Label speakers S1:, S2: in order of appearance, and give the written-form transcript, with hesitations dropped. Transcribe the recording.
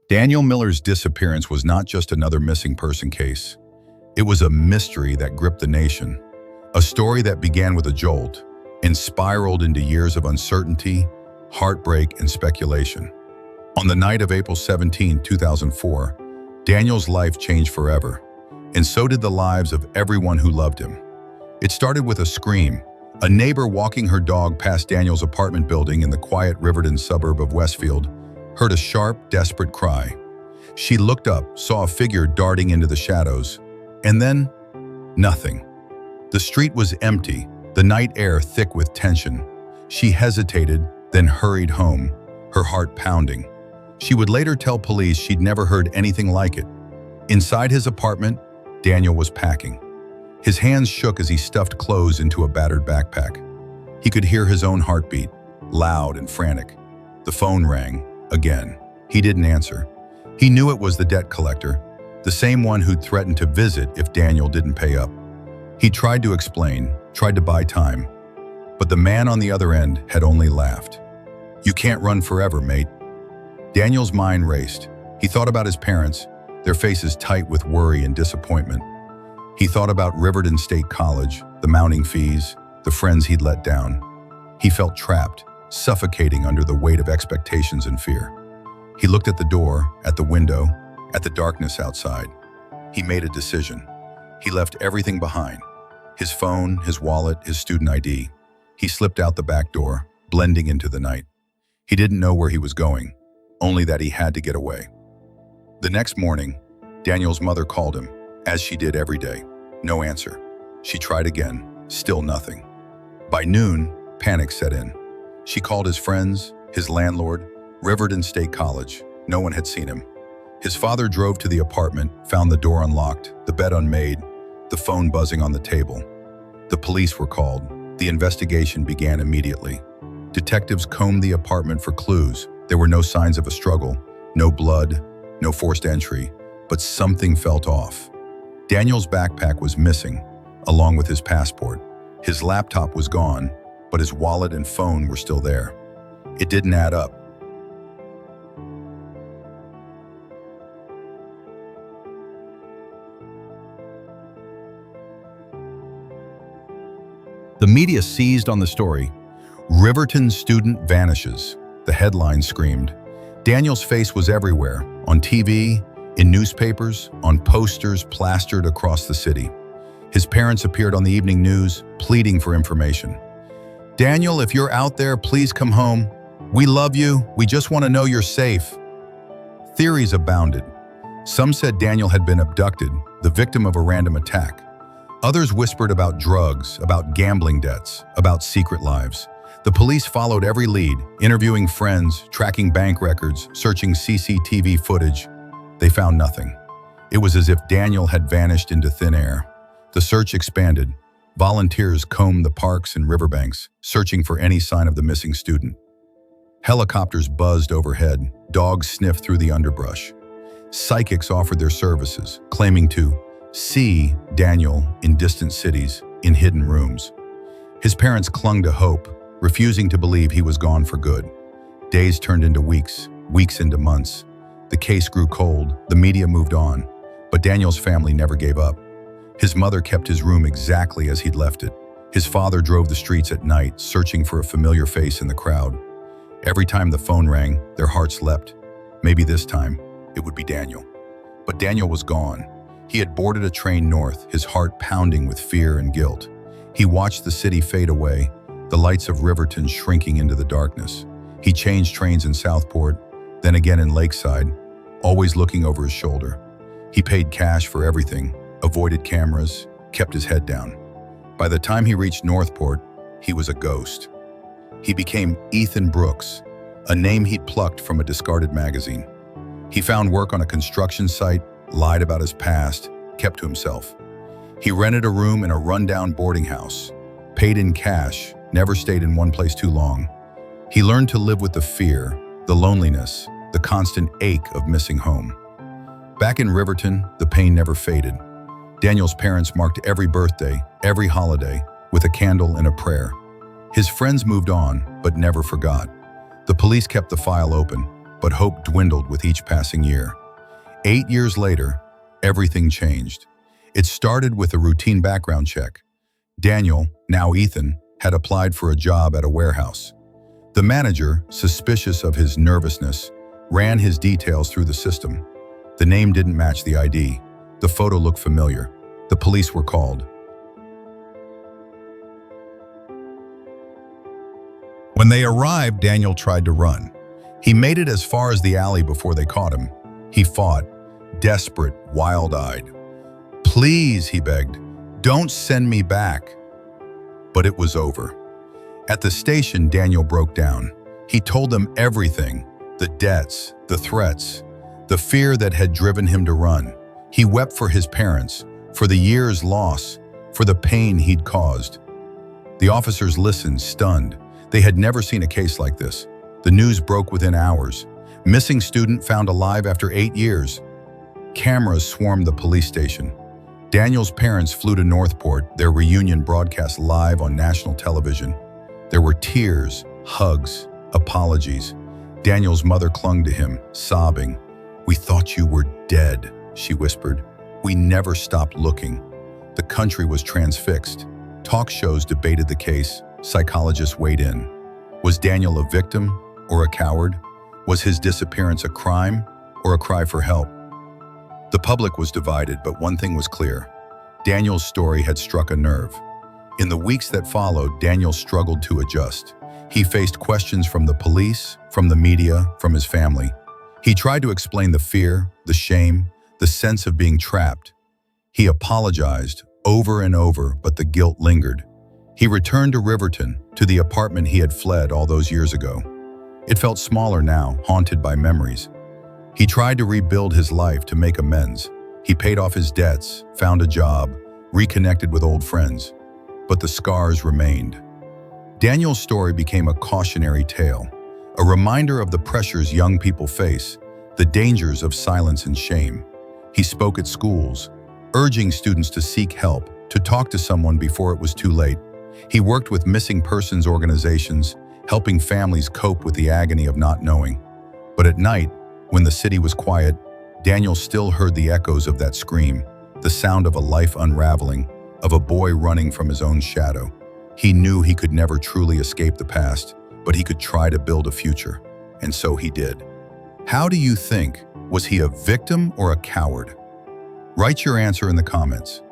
S1: Daniel Miller's disappearance was not just another missing person case. It was a mystery that gripped the nation. A story that began with a jolt and spiraled into years of uncertainty, heartbreak, and speculation. On the night of April 17, 2004, Daniel's life changed forever, and so did the lives of everyone who loved him. It started with a scream. A neighbor walking her dog past Daniel's apartment building in the quiet Riverton suburb of Westfield heard a sharp, desperate cry. She looked up, saw a figure darting into the shadows, and then nothing. The street was empty, the night air thick with tension. She hesitated, then hurried home, her heart pounding. She would later tell police she'd never heard anything like it. Inside his apartment, Daniel was packing. His hands shook as he stuffed clothes into a battered backpack. He could hear his own heartbeat, loud and frantic. The phone rang, again. He didn't answer. He knew it was the debt collector, the same one who'd threatened to visit if Daniel didn't pay up. He tried to explain, tried to buy time, but the man on the other end had only laughed. "You can't run forever, mate." Daniel's mind raced. He thought about his parents, their faces tight with worry and disappointment. He thought about Riverton State College, the mounting fees, the friends he'd let down. He felt trapped, suffocating under the weight of expectations and fear. He looked at the door, at the window, at the darkness outside. He made a decision. He left everything behind. His phone, his wallet, his student ID. He slipped out the back door, blending into the night. He didn't know where he was going, only that he had to get away. The next morning, Daniel's mother called him, as she did every day. No answer. She tried again, still nothing. By noon, panic set in. She called his friends, his landlord, Riverton State College. No one had seen him. His father drove to the apartment, found the door unlocked, the bed unmade, the phone buzzing on the table. The police were called. The investigation began immediately. Detectives combed the apartment for clues. There were no signs of a struggle, no blood, no forced entry, but something felt off. Daniel's backpack was missing, along with his passport. His laptop was gone, but his wallet and phone were still there. It didn't add up. The media seized on the story. "Riverton student vanishes," the headline screamed. Daniel's face was everywhere, on TV, in newspapers, on posters plastered across the city. His parents appeared on the evening news, pleading for information. "Daniel, if you're out there, please come home. We love you. We just want to know you're safe." Theories abounded. Some said Daniel had been abducted, the victim of a random attack. Others whispered about drugs, about gambling debts, about secret lives. The police followed every lead, interviewing friends, tracking bank records, searching CCTV footage. They found nothing. It was as if Daniel had vanished into thin air. The search expanded. Volunteers combed the parks and riverbanks, searching for any sign of the missing student. Helicopters buzzed overhead, dogs sniffed through the underbrush. Psychics offered their services, claiming to see Daniel in distant cities, in hidden rooms. His parents clung to hope, refusing to believe he was gone for good. Days turned into weeks, weeks into months. The case grew cold, the media moved on, but Daniel's family never gave up. His mother kept his room exactly as he'd left it. His father drove the streets at night, searching for a familiar face in the crowd. Every time the phone rang, their hearts leapt. Maybe this time, it would be Daniel. But Daniel was gone. He had boarded a train north, his heart pounding with fear and guilt. He watched the city fade away, the lights of Riverton shrinking into the darkness. He changed trains in Southport, then again in Lakeside, always looking over his shoulder. He paid cash for everything, avoided cameras, kept his head down. By the time he reached Northport, he was a ghost. He became Ethan Brooks, a name he'd plucked from a discarded magazine. He found work on a construction site, lied about his past, kept to himself. He rented a room in a rundown boarding house, paid in cash, never stayed in one place too long. He learned to live with the fear, the loneliness, the constant ache of missing home. Back in Riverton, the pain never faded. Daniel's parents marked every birthday, every holiday, with a candle and a prayer. His friends moved on, but never forgot. The police kept the file open, but hope dwindled with each passing year. 8 years later, everything changed. It started with a routine background check. Daniel, now Ethan, had applied for a job at a warehouse. The manager, suspicious of his nervousness, ran his details through the system. The name didn't match the ID. The photo looked familiar. The police were called. When they arrived, Daniel tried to run. He made it as far as the alley before they caught him. He fought, desperate, wild-eyed. "Please," he begged, "don't send me back." But it was over. At the station, Daniel broke down. He told them everything, the debts, the threats, the fear that had driven him to run. He wept for his parents, for the years lost, for the pain he'd caused. The officers listened, stunned. They had never seen a case like this. The news broke within hours. Missing student found alive after 8 years. Cameras swarmed the police station. Daniel's parents flew to Northport, their reunion broadcast live on national television. There were tears, hugs, apologies. Daniel's mother clung to him, sobbing. "We thought you were dead," she whispered. "We never stopped looking." The country was transfixed. Talk shows debated the case. Psychologists weighed in. Was Daniel a victim or a coward? Was his disappearance a crime or a cry for help? The public was divided, but one thing was clear. Daniel's story had struck a nerve. In the weeks that followed, Daniel struggled to adjust. He faced questions from the police, from the media, from his family. He tried to explain the fear, the shame, the sense of being trapped. He apologized over and over, but the guilt lingered. He returned to Riverton, to the apartment he had fled all those years ago. It felt smaller now, haunted by memories. He tried to rebuild his life to make amends. He paid off his debts, found a job, reconnected with old friends. But the scars remained. Daniel's story became a cautionary tale, a reminder of the pressures young people face, the dangers of silence and shame. He spoke at schools, urging students to seek help, to talk to someone before it was too late. He worked with missing persons organizations, helping families cope with the agony of not knowing. But at night, when the city was quiet, Daniel still heard the echoes of that scream, the sound of a life unraveling, of a boy running from his own shadow. He knew he could never truly escape the past, but he could try to build a future. And so he did. How do you think? Was he a victim or a coward? Write your answer in the comments.